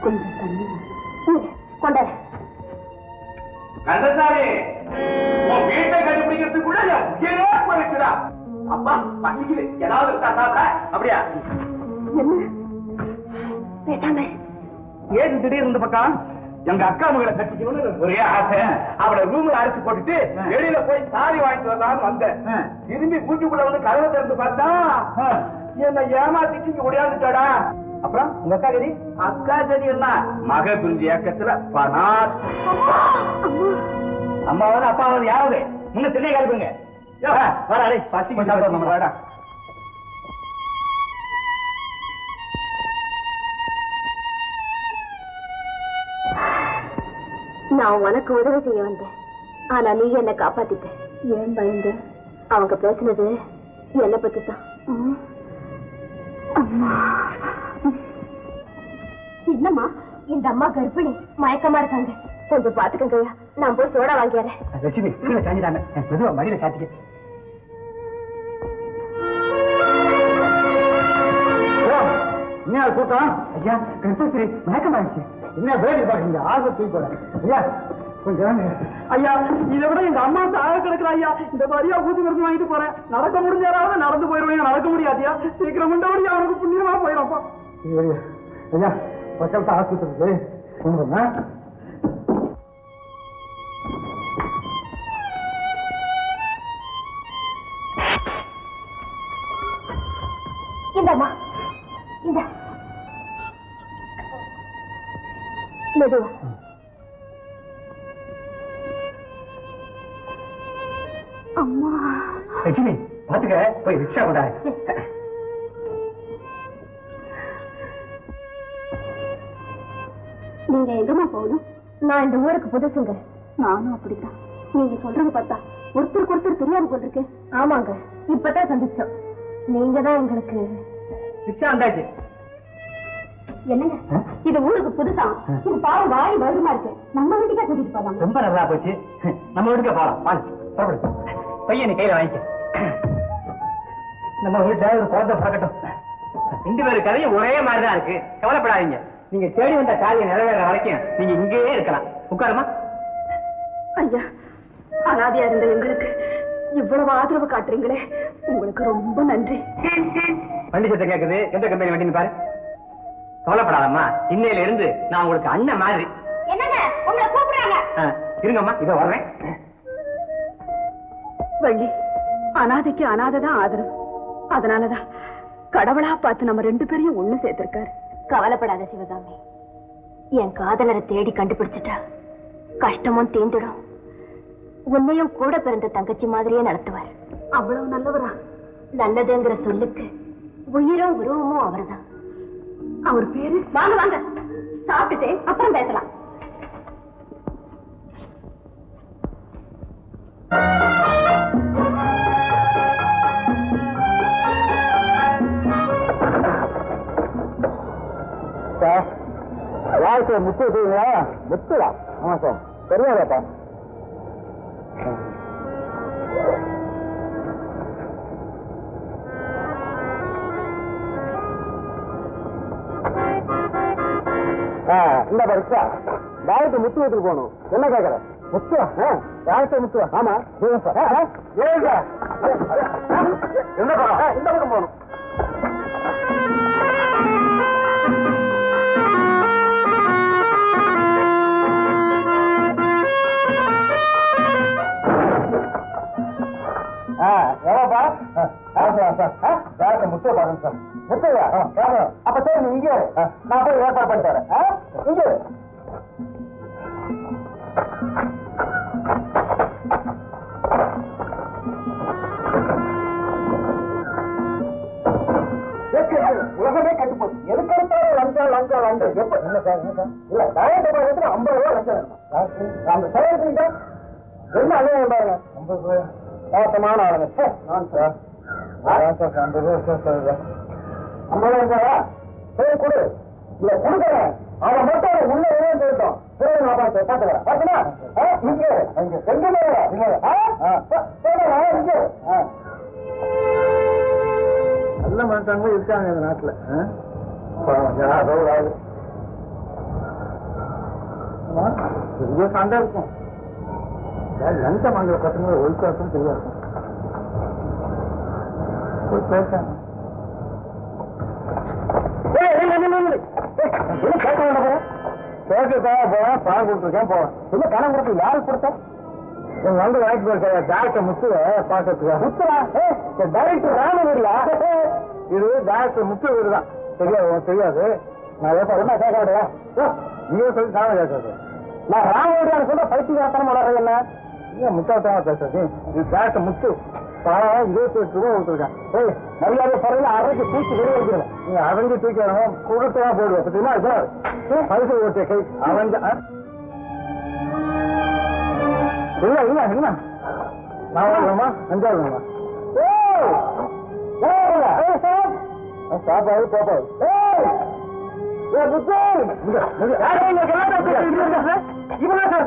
கொஞ்சம் தண்ணி கொண்டாரு. கந்தசாமி, உன் வீட்டை கண்டுபிடிக்கிறதுக்குள்ள உயிரே போயிடுச்சுடா. அப்பா பசிக்குது, ஏதாவது இருக்கா சாப்பிட? அப்படியா? என்ன பேசாம ஏது திடீர்னு இந்த பக்கம்? எங்க அக்கா மகளை கட்டிக்கணும்னு ஒரே ஆசை. அவளை ரூம்ல அரைச்சு போட்டுட்டு வெளியில போய் சாரி வாங்கிட்டு வரலாம்னு வந்தேன். திரும்பி கூட்டுக்குள்ள வந்து கதவை திறந்து பார்த்தா என்ன ஏமாத்திட்டு இங்க ஒடியாந்துட்டாடா. அப்புறம் உங்க அக்கா கதி? அக்கா கதி என்ன? மக பிரிஞ்சு ஏக்கத்துல பணாத். அம்மாவது அப்பாவது யாராவது முன்ன திண்ணை கலப்புங்க. வராடே பசிக்கு சாப்பிட வாடா. நான் உனக்கு உதவி செய்ய வந்தேன். ஆனா நீ என்ன காப்பாத்திட்ட. ஏன் பயந்த? அவங்க பேசுனது என்ன பத்தி தான். என்னம்மா இந்த அம்மா கர்ப்பிணி, மயக்கமா இருக்காங்க. கொஞ்சம் பாத்துக்கங்க. நான் போய் சோடா வாங்கிடுறேன். லட்சுமி கீழே சாஞ்சிட்டாங்க. மெதுவா மடியில சாத்திக்க. என்ன கூட்டம்? ஐயா கருத்தஸ்ரீ மயக்கமாயிடுச்சு. என்ன வேலை பாக்குறீங்க? ஆசை தூக்கி ஐயா கொஞ்சம் ஐயா. இதை விட எங்க அம்மா சாக கிடக்குற ஐயா. இந்த மாதிரியா ஊசி மருந்து வாங்கிட்டு போறேன். நடக்க முடிஞ்சாராவது நடந்து போயிருவேன். நடக்க முடியாதியா? சீக்கிரம் முண்டபடி அவனுக்கு புண்ணியமா போயிடும்ப்பா. ஐயா பக்கத்து ஆஸ்பத்திரிக்கு கொண்டு வந்தேன். இந்தம்மா இந்த மெதுவா. அம்மா லட்சுமி பாத்துக்க, போய் ரிக்ஷா கொண்டாரு. நீங்க எங்கம்மா போகணும்? நான் இந்த ஊருக்கு புதுசுங்க. நானும் அப்படித்தான். நீங்க சொல்றது பார்த்தா ஒருத்தருக்கு ஒருத்தர் தெரியாது போல இருக்கு. ஆமாங்க, இப்பதான் சந்திச்சோம். நீங்க தான் எங்களுக்கு. ரிக்ஷா வந்தாச்சு. என்னங்க இது ஊருக்கு புதுசா? இது பாவம் வாய் வருமா இருக்கு. நம்ம வீட்டுக்கே கூட்டிட்டு போலாம். ரொம்ப நல்லா போச்சு. நம்ம வீட்டுக்கே போலாம். வாங்க பையனை கையில வாங்கிக்க. நம்ம வீட்டுல ஒரு குழந்தை பிறக்கட்டும். 2 பேரு கதையும் ஒரே மாதிரிதான் இருக்கு. கவலைப்படாதீங்க. நீங்க தேடி வந்த காரியம் நிறைவேற வரைக்கும் நீங்க இங்கேயே இருக்கலாம். உட்காருமா. ஐயா, அனாதையா இருந்த எங்களுக்கு இவ்வளவு ஆதரவு காட்டுறீங்களே, உங்களுக்கு ரொம்ப நன்றி. வண்டி சத்தம் கேக்குது. எந்த கம்பெனி வண்டின்னு பாரு. கவலைப்படாதம்மா, இன்னையில இருந்து நான் உங்களுக்கு அண்ணன் மாதிரி. என்னங்க உங்களை கூப்பிடுறாங்க. இருங்கம்மா, இத வர்றேன். வள்ளி, அனாதைக்கு அனாதைதான் ஆதரவு. அதனாலதான் கடவுளா பார்த்து நம்ம 2 பேரையும் ஒண்ணு சேர்த்திருக்காரு. கவலைப்படாத சிவகாமி, என் காதலரை தேடி கண்டுபிடிச்சிட்டா கஷ்டமும் தீந்துடும். உன்னையும் கூட பிறந்த தங்கச்சி மாதிரியே நடத்துவார். அவ்வளவு நல்லவரா? நல்லதுங்கிற சொல்லுக்கு உயிரும் உருவமும் அவர்தான். அவர் பேரு? வாங்க வாங்க, சாப்பிட்டுட்டு அப்புறம் பேசலாம். சார், வாழ்க்கை முத்து வச்சுங்களா? முத்துடா. ஆமா சார், தெரியாதாப்பா. இந்த பரிசா வாழ்க்கை முத்து வச்சுட்டு போகணும். என்ன கேட்கற? முத்துவா? வாழ்க்கை முத்துவா? ஆமா. என்ன இந்த பக்கம் போகணும். எவ்வளோப்பா? முத்துவ பாருங்க சார். முத்துவா? அப்ப சரி, நீ இங்கே நான் போய் ஏற்பாடு பண்ணிட்டு வரேன். இங்கே உலகமே கட்டு போகுது. எதுக்கெடுத்தாலும் லஞ்சம் லஞ்சம் லஞ்சம். எப்ப என்ன சார்? என்ன சார்? இல்ல டயட் 50 ரூபா லஞ்சம் அந்த செயல்கிட்ட என்ன அநியாயம் பாருங்க. 50 ரூபாய் மோசமான ஆளுங்க. நான் சார் 50 ரூபா சார். 50 ரூபாயா? சரி கொடு. இல்ல கொடுக்குறேன். அவன் மட்டும் உள்ள வெளியே போயிட்டோம். சரி நான் பார்த்துக்கிறேன். பார்த்துனா இங்கே எங்க இங்கே நல்ல மனுஷங்களும் இருக்காங்க இந்த நாட்டுல. யாரோ பெரிய சண்டை இருக்கும். லஞ்சம் வாங்குற பசங்க ஒழுக்கம் தெரியாது. போய் பேசாங்க. கேட்க வேண்டாம். கேட்கக்காக போவேன், பணம் கொடுத்துருக்கேன் போவேன். என்ன பணம் கொடுத்து யாருக்கு கொடுத்தேன்? எங்க வந்து வாங்கிட்டு போயிருக்க டாக்டர் முத்துவை பார்க்கறதுக்கு. முத்துவா? டைரக்டர் ராம வீடுல. இது டாக்டர் முத்து வீடு தான். தெரியாது, உனக்கு தெரியாது. நான் என்ன கேட்க விடையா? நீங்க சொல்லி சாம கேட்காது. நான் ராம வீடு சொல்ல பைத்தியக்காரத்தனம் வளர்றது என்ன? நீங்க முத்தாத்தமா பேசுறது. இது டாக்டர் முத்து. பணம் 28 ரூபா கொடுத்துருக்கேன். ஏய், மரியாதை பறவையில் அரைக்கு தூக்கி வெளியே வைக்கிறேன். நீங்க அரைஞ்சு தூக்கி கொடுத்துதான் போயிடுவேன். பார்த்தீங்கன்னா இதுதான் பரிசு ஓட்டிய கை அவஞ்ச. இல்ல இல்ல என்ன நான் வேணுமா 5,000 வேணுமா? சாப்பாடு பாப்பாடு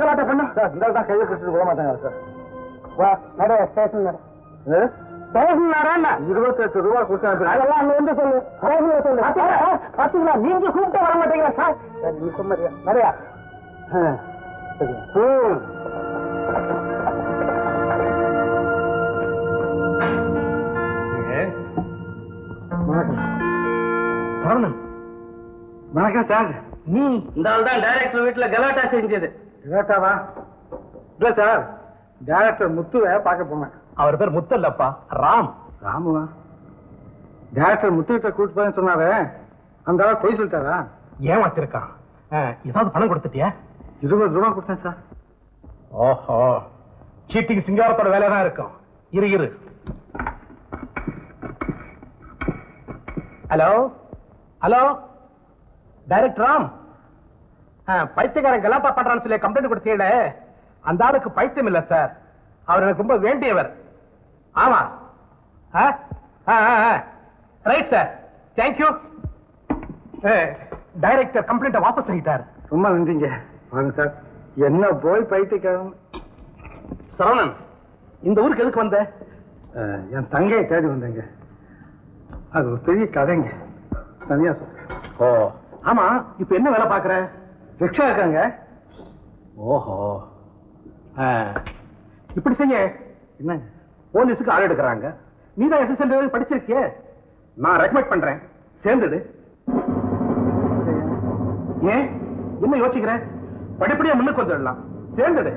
கலாட்டா பண்ண சார். இந்த கையை பிடிச்சிட்டு போக மாட்டாங்க சார். வா நட ஸ்டேஷன் நட. ஸ்டேஷன் நட 28 ரூபா கொடுத்தேன். அதெல்லாம் அங்க வந்து சொல்லு. சொல்லு பாத்தீங்களா? நீங்க கூப்பிட்டு வர மாட்டீங்களா சார்? சரி நீ சொன்னறியா நிறையா. வணக்கம் சார். நீ இந்த ஆள் தான் டைரக்டர் வீட்டுல கலாட்டா செஞ்சது. கலாட்டாவா? இல்ல சார், டைரக்டர் முத்துவை பார்க்க போனேன். அவர் பேர் முத்து இல்லப்பா, ராம். ராமுவா? டைரக்டர் முத்து கிட்ட கூட்டு போறேன்னு சொன்னாவே அந்த ஆள் போய் சொல்லிட்டாரா? ஏமாத்திருக்கான். ஏதாவது பணம் கொடுத்துட்டியா? 20 ரூபா கொடுத்தேன் சார். ஓஹோ, சீட்டிங் சிங்காரத்தோட வேலை தான் இருக்கும். இரு. Hello hello, director Ram. பைத்தியக்காரன் கலாட்டா பண்றான்னு சொல்லி கம்ப்ளைண்ட் கொடுத்தீங்களே, அந்த ஆளுக்கு பைத்தியம் இல்ல சார். அவர் எனக்கு ரொம்ப வேண்டியவர். ஆமா, right sir, thank you. Director complaint வாபஸ் பண்ணிட்டார். ரொம்ப நன்றிங்க. வாங்க சார். என்ன போய் பைத்தியக்காரன். சரவணன், இந்த ஊருக்கு எதுக்கு வந்த? என் தங்கையை தேடி வந்தேங்க. அது ஒரு பெரிய கதைங்க, தனியா சார். ஓ ஆமா, இப்ப என்ன வேலை பாக்குற? ரிக்ஷா இருக்காங்க. ஓஹோ, இப்படி செய்ய. என்னங்க? போலீஸுக்கு ஆள் எடுக்கிறாங்க. நீதான் SSLC படிச்சிருக்கிய. நான் ரெக்கமெண்ட் பண்றேன், சேர்ந்தது. ஏன் என்ன யோசிக்கிற? படிப்படியா முன்னுக்கு வந்துடலாம். சேர்ந்தது.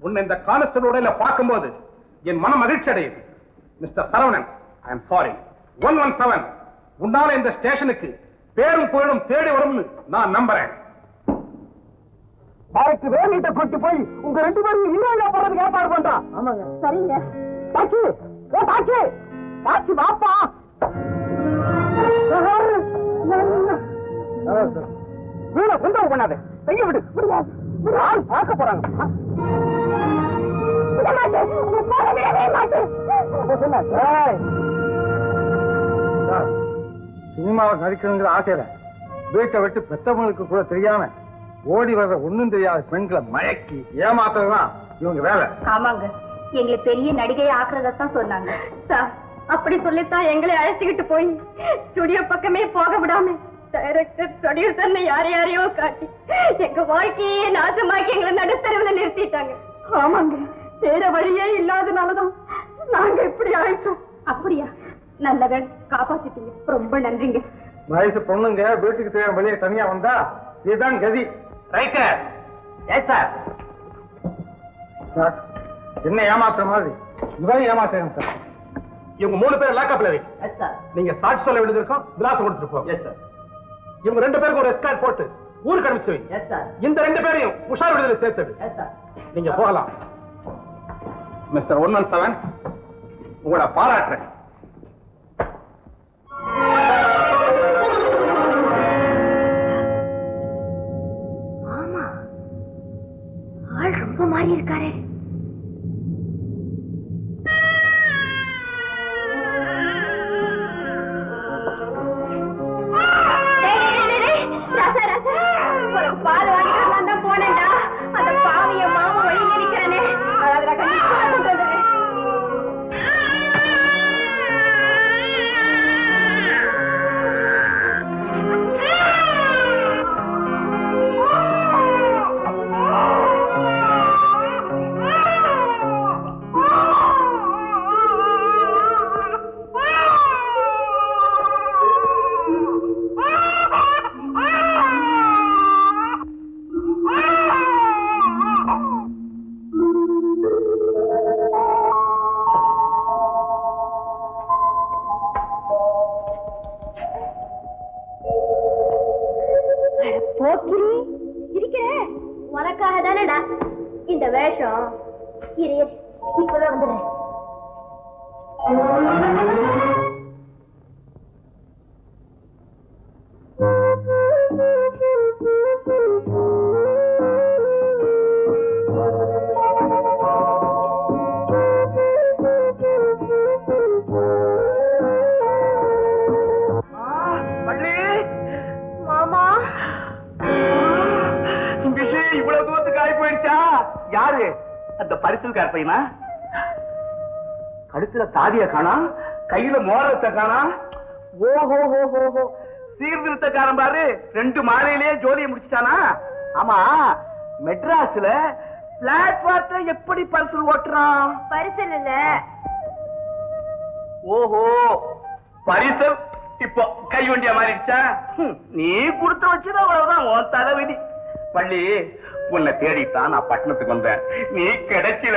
உன்னை இந்த கான்ஸ்டபிளோட பார்க்கும்போது என் மனம் மகிழ்ச்சி அடையுது. Mister Saravanan, I am sorry. 117 உன்னால இந்த ஸ்டேஷனுக்கு பேரும் புகழும் தேடி வரும்னு நான் நம்புறேன். பாய்க்கு வேலையிட்ட கொண்டு போய் உங்க 2 பேரும் இன்னும் போறதுக்கு ஏற்பாடு பண்றான். ஆமாங்க. சரிங்க. பாக்கி பாக்கி பாக்கி வாப்பா. வீட கொண்டு பண்ணாத. செய்ய விடு. ஆள் பார்க்க போறாங்க. சினிமாவை நடிக்கணுங்கிற ஆசையில வீட்டை விட்டு பெத்தவங்களுக்கு கூட தெரியாம ஓடி வர்ற ஒண்ணும் தெரியாத பெண்களை மயக்கி ஏமாத்துறதுதான் இவங்க வேலை. ஆமாங்க, எங்களை பெரிய நடிகை ஆக்குறதான் சொன்னாங்க சார். அப்படி சொல்லித்தான் எங்களை அழைச்சிக்கிட்டு போய் ஸ்டுடியோ பக்கமே போக விடாம டைரக்டர் ப்ரொடியூசர்னு யாரையோ காட்டி எங்க வாழ்க்கையே நாசமாக்கி எங்களை நடுத்தரவுல நிறுத்திட்டாங்க. ஆமாங்க, வேற வழியே இல்லாதனாலதான் நாங்க இப்படி ஆயிட்டோம். அப்படியா? நல்லவன், காப்பாத்திட்டீங்க, ரொம்ப நன்றிங்க. வயசு பொண்ணுங்க வீட்டுக்கு தேவை வெளியே தனியா வந்தா இதுதான் கதி. ரைட்டர். Yes sir. என்ன ஏமாத்துற மாதிரி இவன் ஏமாத்துறேன் சார். இவங்க 3 பேர் லாக்அப்ல வை. Yes sir. நீங்க சாட்சி சொல்ல வேண்டியிருக்கோம், விலாசம் கொடுத்துட்டு போ. Yes sir. இவங்க 2 பேருக்கு ஒரு எஸ்கார்ட் போட்டு ஊருக்கு அனுப்பிச்சு வை. Yes sir. இந்த 2 பேரையும் உஷார் விடுதலை சேர்த்தது. Yes sir. நீங்க போகலாம். மிஸ்டர் 117, உங்களை பாராட்டுறேன். ஆமா, ஆள் ரொம்ப மாறி இருக்காரே. பால் வாங்கிட்டு தான் போனேன்டா. அந்த பாவிய மாமா வழியில நிக்கிறனே. போக்கிரி இருக்கிற உனக்காக தானடா இந்த வேஷம். இப்பதான் வந்துடுறேன். இவ்வளவு தூரத்துக்கு ஆகி போயிடுச்சா? யாரு அந்த பரிசல்கார பையனா? கழுத்துல தாதிய காணா, கையில மோதிரத்தை காணா. ஓஹோ ஹோ, சீர்திருத்தக்காரன் பாரு, 2 மாலையிலேயே ஜோலியை முடிச்சுட்டானா? ஆமா, மெட்ராஸ்ல பிளாட்பார்ட்ல எப்படி பரிசல் ஓட்டுறான்? பரிசல் இல்ல. ஓஹோ, பரிசல் இப்போ கை வண்டியா மாறிடுச்சா? நீ கொடுத்து வச்சுதான் அவ்வளவுதான் உன் தலைவிதி. பள்ளி, உன்னை தேடித்தான் நான் பட்டணத்துக்கு வந்தேன். நீ கிடைக்கல.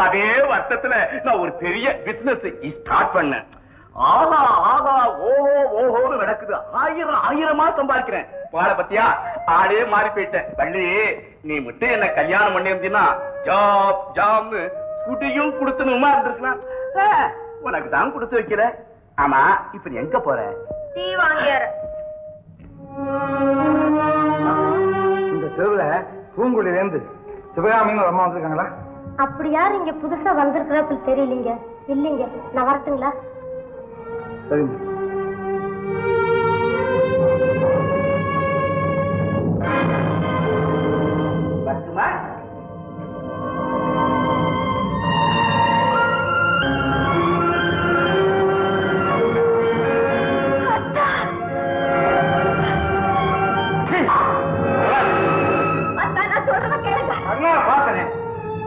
அதே வருஷத்துல நான் ஒரு பெரிய பிசினஸ் ஸ்டார்ட் பண்ணேன். ஆஹா ஆஹா ஓஹோ ஓஹோன்னு நடக்குது. 1000 சம்பாதிக்கிறேன். பாட பத்தியா, ஆளே மாறி போயிட்டேன். பள்ளி, நீ மட்டும் என்ன கல்யாணம் பண்ணி இருந்தீன்னா ஜாப் ஜாப்னு குடியும் குடுத்தணுமா இருந்திருக்கலாம். உனக்கு தான் கொடுத்து வைக்கிற. ஆமா, இப்ப நீ எங்க போற? டீ வாங்கியார. இந்த தெருவுல பூங்குழில இருந்து சிவகாமின்னு அம்மா வந்திருக்காங்களா? அப்படி யார் இங்க புதுசா வந்திருக்கிறப்ப தெரியலீங்க. இல்லைங்க, நான் வரட்டுங்களா? சரிங்க. வரட்டுமா?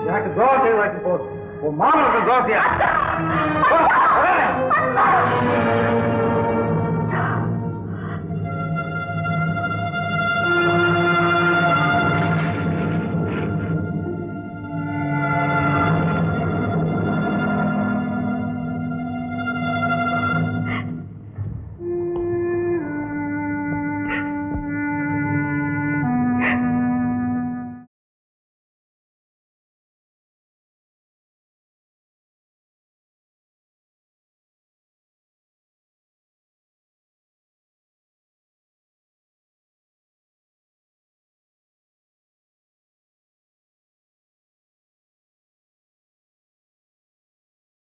எனக்கு தோசை வாங்கி போதும். உன் மாமனுக்கு தோசையா?